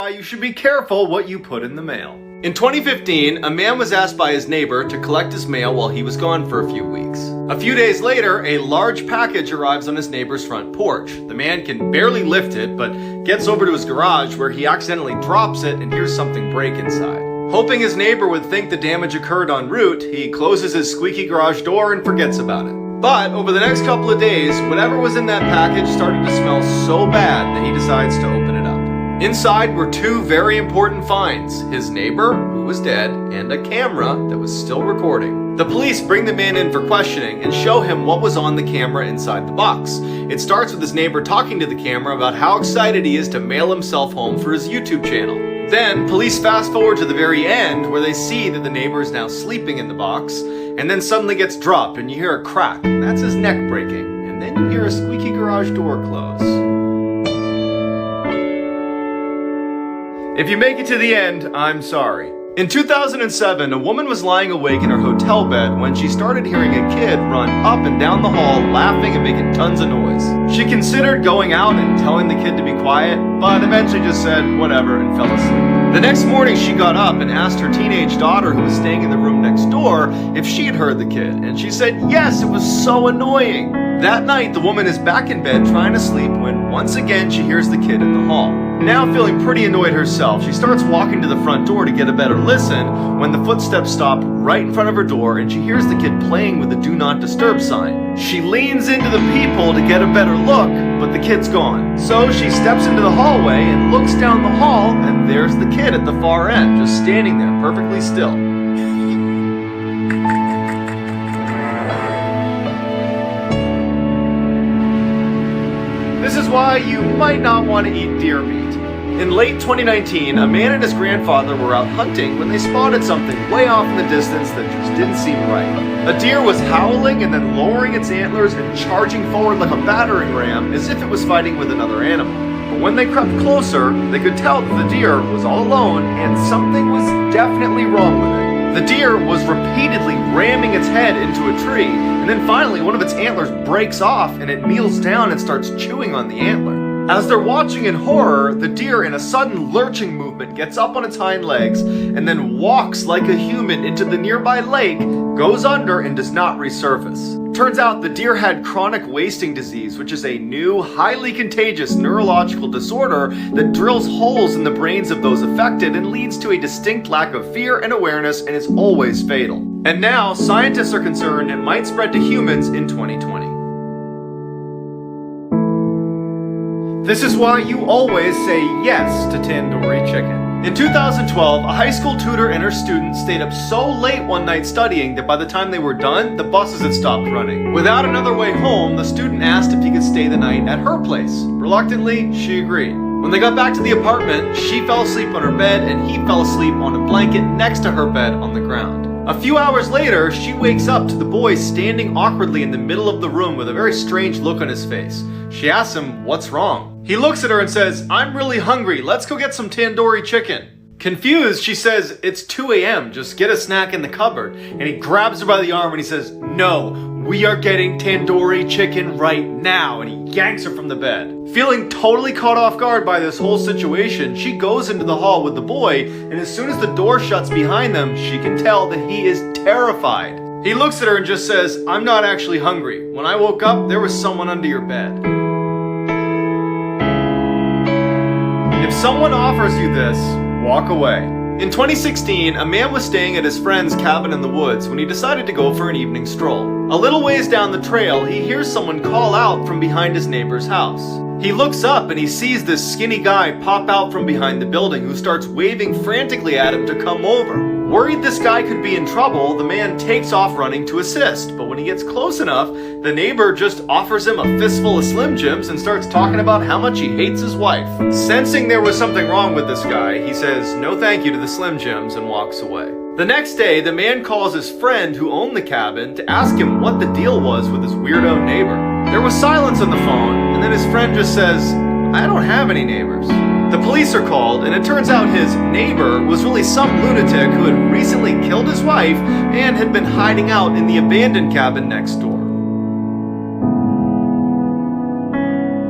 Why you should be careful what you put in the mail. In 2015, a man was asked by his neighbor to collect his mail while he was gone for a few weeks. A few days later, a large package arrives on his neighbor's front porch. The man can barely lift it, but gets over to his garage where he accidentally drops it and hears something break inside. Hoping his neighbor would think the damage occurred en route, he closes his squeaky garage door and forgets about it. But over the next couple of days, whatever was in that package started to smell so bad that he decides to open it up. Inside were two very important finds: his neighbor, who was dead, and a camera that was still recording. The police bring the man in for questioning and show him what was on the camera inside the box. It starts with his neighbor talking to the camera about how excited he is to mail himself home for his YouTube channel. Then, police fast forward to the very end where they see that the neighbor is now sleeping in the box, and then suddenly gets dropped and you hear a crack. That's his neck breaking. And then you hear a squeaky garage door close. If you make it to the end, I'm sorry. In 2007, a woman was lying awake in her hotel bed when she started hearing a kid run up and down the hall laughing and making tons of noise. She considered going out and telling the kid to be quiet, but eventually just said whatever and fell asleep. The next morning she got up and asked her teenage daughter, who was staying in the room next door, if she had heard the kid, and she said yes, it was so annoying. That night, the woman is back in bed trying to sleep when once again she hears the kid in the hall. Now feeling pretty annoyed herself, she starts walking to the front door to get a better listen when the footsteps stop right in front of her door and she hears the kid playing with the do not disturb sign. She leans into the peephole to get a better look, but the kid's gone. So she steps into the hallway and looks down the hall, and there's the kid at the far end, just standing there perfectly still. This is why you might not want to eat deer meat. In late 2019, a man and his grandfather were out hunting when they spotted something way off in the distance that just didn't seem right. A deer was howling and then lowering its antlers and charging forward like a battering ram as if it was fighting with another animal. But when they crept closer, they could tell that the deer was all alone and something was definitely wrong with it. The deer was repeatedly ramming its head into a tree, and then finally one of its antlers breaks off and it kneels down and starts chewing on the antler. As they're watching in horror, the deer in a sudden lurching movement gets up on its hind legs and then walks like a human into the nearby lake, goes under and does not resurface. Turns out the deer had chronic wasting disease, which is a new, highly contagious neurological disorder that drills holes in the brains of those affected and leads to a distinct lack of fear and awareness and is always fatal. And now, scientists are concerned it might spread to humans in 2020. This is why you always say yes to tandoori chicken. In 2012, a high school tutor and her students stayed up so late one night studying that by the time they were done, the buses had stopped running. Without another way home, the student asked if he could stay the night at her place. Reluctantly, she agreed. When they got back to the apartment, she fell asleep on her bed and he fell asleep on a blanket next to her bed on the ground. A few hours later, she wakes up to the boy standing awkwardly in the middle of the room with a very strange look on his face. She asks him, "What's wrong?" He looks at her and says, "I'm really hungry. Let's go get some tandoori chicken." Confused, she says, "It's 2 a.m. Just get a snack in the cupboard." And he grabs her by the arm and he says, "No, we are getting tandoori chicken right now." And he yanks her from the bed. Feeling totally caught off guard by this whole situation, she goes into the hall with the boy, and as soon as the door shuts behind them, she can tell that he is terrified. He looks at her and just says, "I'm not actually hungry. When I woke up, there was someone under your bed." If someone offers you this, walk away. In 2016, a man was staying at his friend's cabin in the woods when he decided to go for an evening stroll. A little ways down the trail, he hears someone call out from behind his neighbor's house. He looks up and he sees this skinny guy pop out from behind the building who starts waving frantically at him to come over. Worried this guy could be in trouble, the man takes off running to assist, but when he gets close enough, the neighbor just offers him a fistful of Slim Jims and starts talking about how much he hates his wife. Sensing there was something wrong with this guy, he says no thank you to the Slim Jims and walks away. The next day, the man calls his friend who owned the cabin to ask him what the deal was with his weirdo neighbor. There was silence on the phone, and then his friend just says, "I don't have any neighbors." The police are called, and it turns out his neighbor was really some lunatic who had recently killed his wife and had been hiding out in the abandoned cabin next door.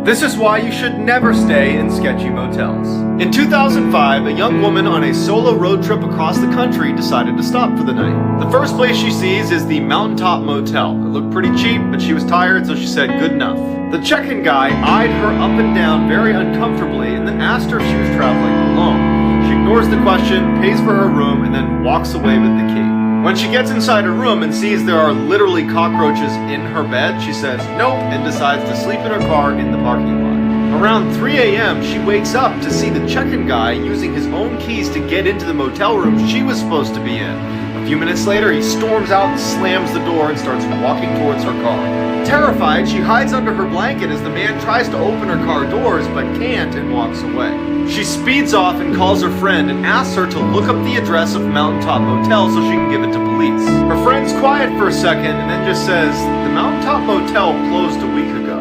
This is why you should never stay in sketchy motels. In 2005, a young woman on a solo road trip across the country decided to stop for the night. The first place she sees is the Mountaintop Motel. It looked pretty cheap, but she was tired, so she said good enough. The check-in guy eyed her up and down very uncomfortably and then asked her if she was traveling alone. She ignores the question, pays for her room, and then walks away with the key. When she gets inside her room and sees there are literally cockroaches in her bed, she says nope and decides to sleep in her car in the parking lot. Around 3 a.m., she wakes up to see the check-in guy using his own keys to get into the motel room she was supposed to be in. A few minutes later, he storms out and slams the door and starts walking towards her car. Terrified, she hides under her blanket as the man tries to open her car doors but can't and walks away. She speeds off and calls her friend and asks her to look up the address of Mountaintop Motel so she can give it to police. Her friend's quiet for a second and then just says, "The Mountaintop Motel closed a week ago."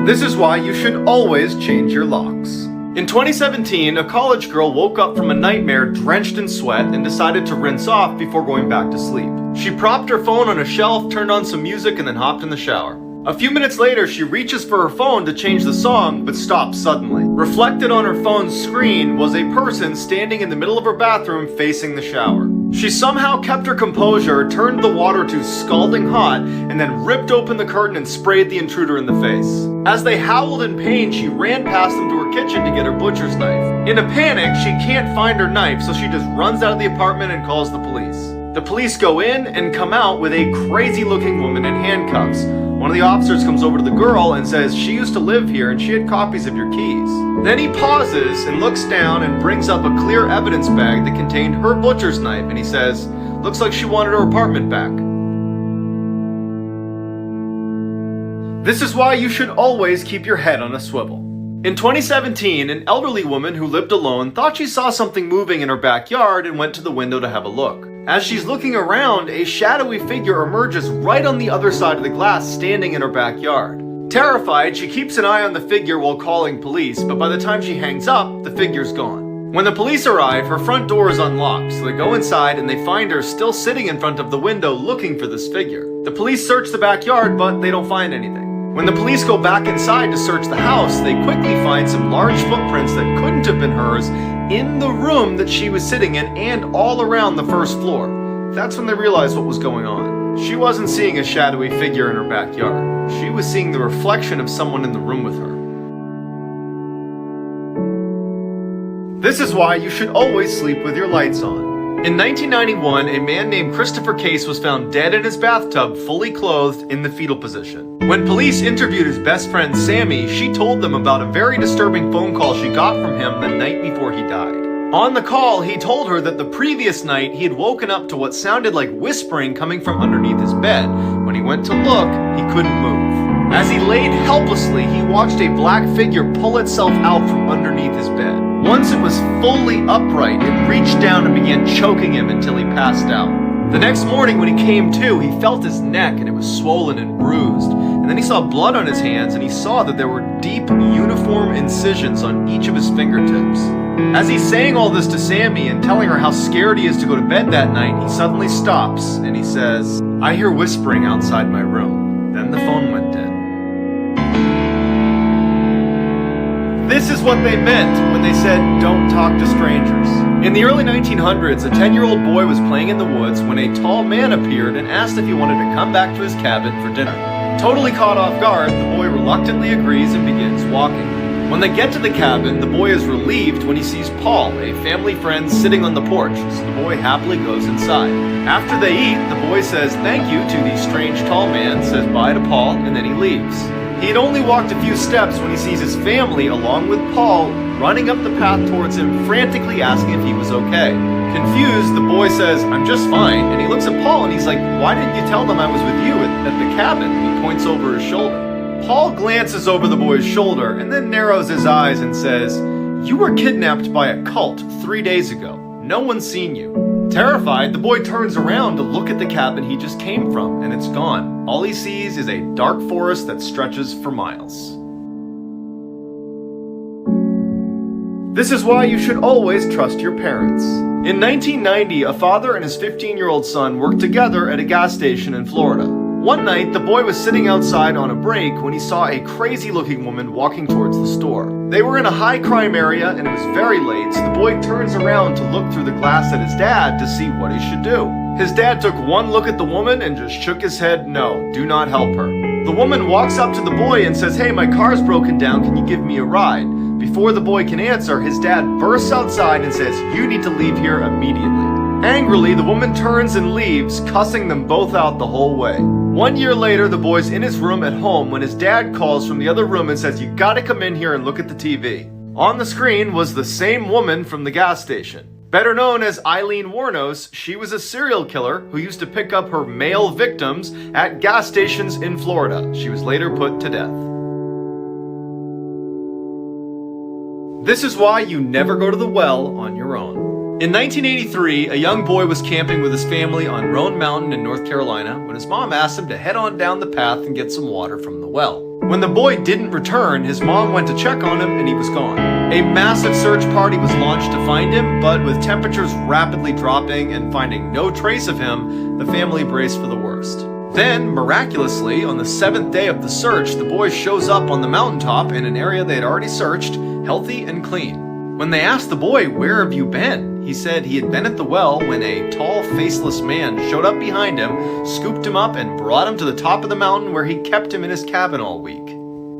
This is why you should always change your locks. In 2017, a college girl woke up from a nightmare drenched in sweat and decided to rinse off before going back to sleep. She propped her phone on a shelf, turned on some music, and then hopped in the shower. A few minutes later, she reaches for her phone to change the song, but stops suddenly. Reflected on her phone's screen was a person standing in the middle of her bathroom facing the shower. She somehow kept her composure, turned the water to scalding hot, and then ripped open the curtain and sprayed the intruder in the face. As they howled in pain, she ran past them to her kitchen to get her butcher's knife. In a panic, she can't find her knife, so she just runs out of the apartment and calls the police. The police go in and come out with a crazy-looking woman in handcuffs. One of the officers comes over to the girl and says she used to live here and she had copies of your keys. Then he pauses and looks down and brings up a clear evidence bag that contained her butcher's knife, and he says, "Looks like she wanted her apartment back." This is why you should always keep your head on a swivel. In 2017, an elderly woman who lived alone thought she saw something moving in her backyard and went to the window to have a look. As she's looking around, a shadowy figure emerges right on the other side of the glass, standing in her backyard. Terrified, she keeps an eye on the figure while calling police, but by the time she hangs up, the figure's gone. When the police arrive, her front door is unlocked, so they go inside and they find her still sitting in front of the window looking for this figure. The police search the backyard, but they don't find anything. When the police go back inside to search the house, they quickly find some large footprints that couldn't have been hers in the room that she was sitting in and all around the first floor. That's when they realized what was going on. She wasn't seeing a shadowy figure in her backyard. She was seeing the reflection of someone in the room with her. This is why you should always sleep with your lights on. In 1991, a man named Christopher Case was found dead in his bathtub, fully clothed in the fetal position. When police interviewed his best friend Sammy, she told them about a very disturbing phone call she got from him the night before he died. On the call, he told her that the previous night he had woken up to what sounded like whispering coming from underneath his bed. When he went to look, he couldn't move. As he laid helplessly, he watched a black figure pull itself out from underneath his bed. Once it was fully upright, it reached down and began choking him until he passed out. The next morning when he came to, he felt his neck and it was swollen and bruised. And then he saw blood on his hands and he saw that there were deep, uniform incisions on each of his fingertips. As he's saying all this to Sammy and telling her how scared he is to go to bed that night, he suddenly stops and he says, "I hear whispering outside my room." Then the phone went dead. This is what they meant when they said, "Don't talk to strangers." In the early 1900s, a 10-year-old boy was playing in the woods when a tall man appeared and asked if he wanted to come back to his cabin for dinner. Totally caught off guard, the boy reluctantly agrees and begins walking. When they get to the cabin, the boy is relieved when he sees Paul, a family friend, sitting on the porch, so the boy happily goes inside. After they eat, the boy says thank you to the strange tall man, says bye to Paul, and then he leaves. He had only walked a few steps when he sees his family, along with Paul, running up the path towards him, frantically asking if he was okay. Confused, the boy says, "I'm just fine," and he looks at Paul and he's like, "Why didn't you tell them I was with you at the cabin?" He points over his shoulder. Paul glances over the boy's shoulder and then narrows his eyes and says, "You were kidnapped by a cult 3 days ago. No one's seen you." Terrified, the boy turns around to look at the cabin he just came from, and it's gone. All he sees is a dark forest that stretches for miles. This is why you should always trust your parents. In 1990, a father and his 15-year-old son worked together at a gas station in Florida. One night, the boy was sitting outside on a break when he saw a crazy-looking woman walking towards the store. They were in a high-crime area and it was very late, so the boy turns around to look through the glass at his dad to see what he should do. His dad took one look at the woman and just shook his head, no, do not help her. The woman walks up to the boy and says, hey, my car's broken down, can you give me a ride? Before the boy can answer, his dad bursts outside and says, you need to leave here immediately. Angrily, the woman turns and leaves, cussing them both out the whole way. 1 year later, the boy's in his room at home when his dad calls from the other room and says, you gotta come in here and look at the TV. On the screen was the same woman from the gas station. Better known as Eileen Wuornos, she was a serial killer who used to pick up her male victims at gas stations in Florida. She was later put to death. This is why you never go to the well on your own. In 1983, a young boy was camping with his family on Roan Mountain in North Carolina when his mom asked him to head on down the path and get some water from the well. When the boy didn't return, his mom went to check on him and he was gone. A massive search party was launched to find him, but with temperatures rapidly dropping and finding no trace of him, the family braced for the worst. Then, miraculously, on the 7th day of the search, the boy shows up on the mountaintop in an area they had already searched, healthy and clean. When they asked the boy, where have you been? He said he had been at the well when a tall, faceless man showed up behind him, scooped him up, and brought him to the top of the mountain where he kept him in his cabin all week.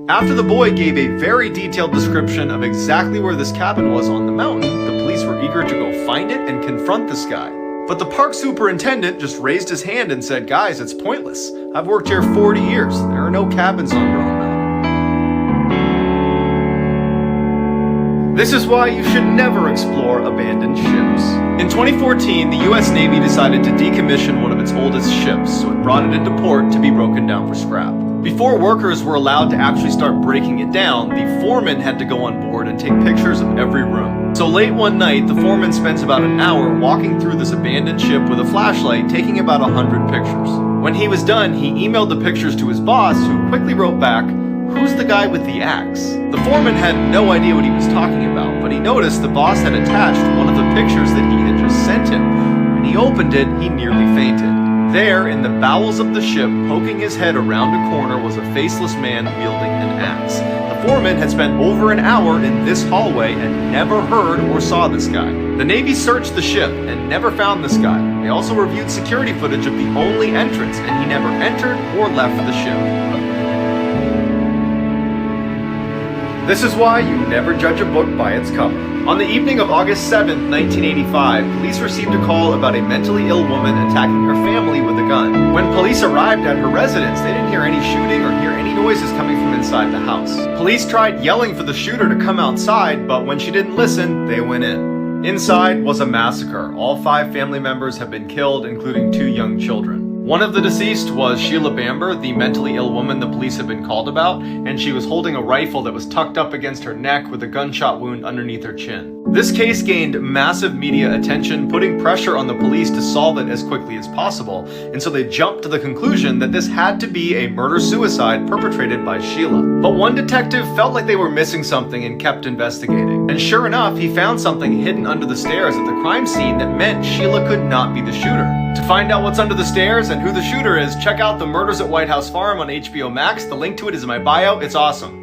After the boy gave a very detailed description of exactly where this cabin was on the mountain, the police were eager to go find it and confront this guy. But the park superintendent just raised his hand and said, guys, it's pointless. I've worked here 40 years. There are no cabins on Roan Mountain. This is why you should never explore abandoned ships. In 2014, the US Navy decided to decommission one of its oldest ships, so it brought it into port to be broken down for scrap. Before workers were allowed to actually start breaking it down, the foreman had to go on board and take pictures of every room. So late one night, the foreman spends about an hour walking through this abandoned ship with a flashlight, taking about 100 pictures. When he was done, he emailed the pictures to his boss, who quickly wrote back, who's the guy with the axe? The foreman had no idea what he was talking about, but he noticed the boss had attached one of the pictures that he had just sent him. When he opened it, he nearly fainted. There, in the bowels of the ship, poking his head around a corner, was a faceless man wielding an axe. The foreman had spent over an hour in this hallway and never heard or saw this guy. The Navy searched the ship and never found this guy. They also reviewed security footage of the only entrance, and he never entered or left the ship. This is why you never judge a book by its cover. On the evening of August 7th, 1985, police received a call about a mentally ill woman attacking her family with a gun. When police arrived at her residence, they didn't hear any shooting or hear any noises coming from inside the house. Police tried yelling for the shooter to come outside, but when she didn't listen, they went in. Inside was a massacre. All 5 family members have been killed, including 2 young children. One of the deceased was Sheila Bamber, the mentally ill woman the police had been called about, and she was holding a rifle that was tucked up against her neck with a gunshot wound underneath her chin. This case gained massive media attention, putting pressure on the police to solve it as quickly as possible, and so they jumped to the conclusion that this had to be a murder-suicide perpetrated by Sheila. But one detective felt like they were missing something and kept investigating. And sure enough, he found something hidden under the stairs at the crime scene that meant Sheila could not be the shooter. To find out what's under the stairs and who the shooter is, check out The Murders at White House Farm on HBO Max. The link to it is in my bio. It's awesome.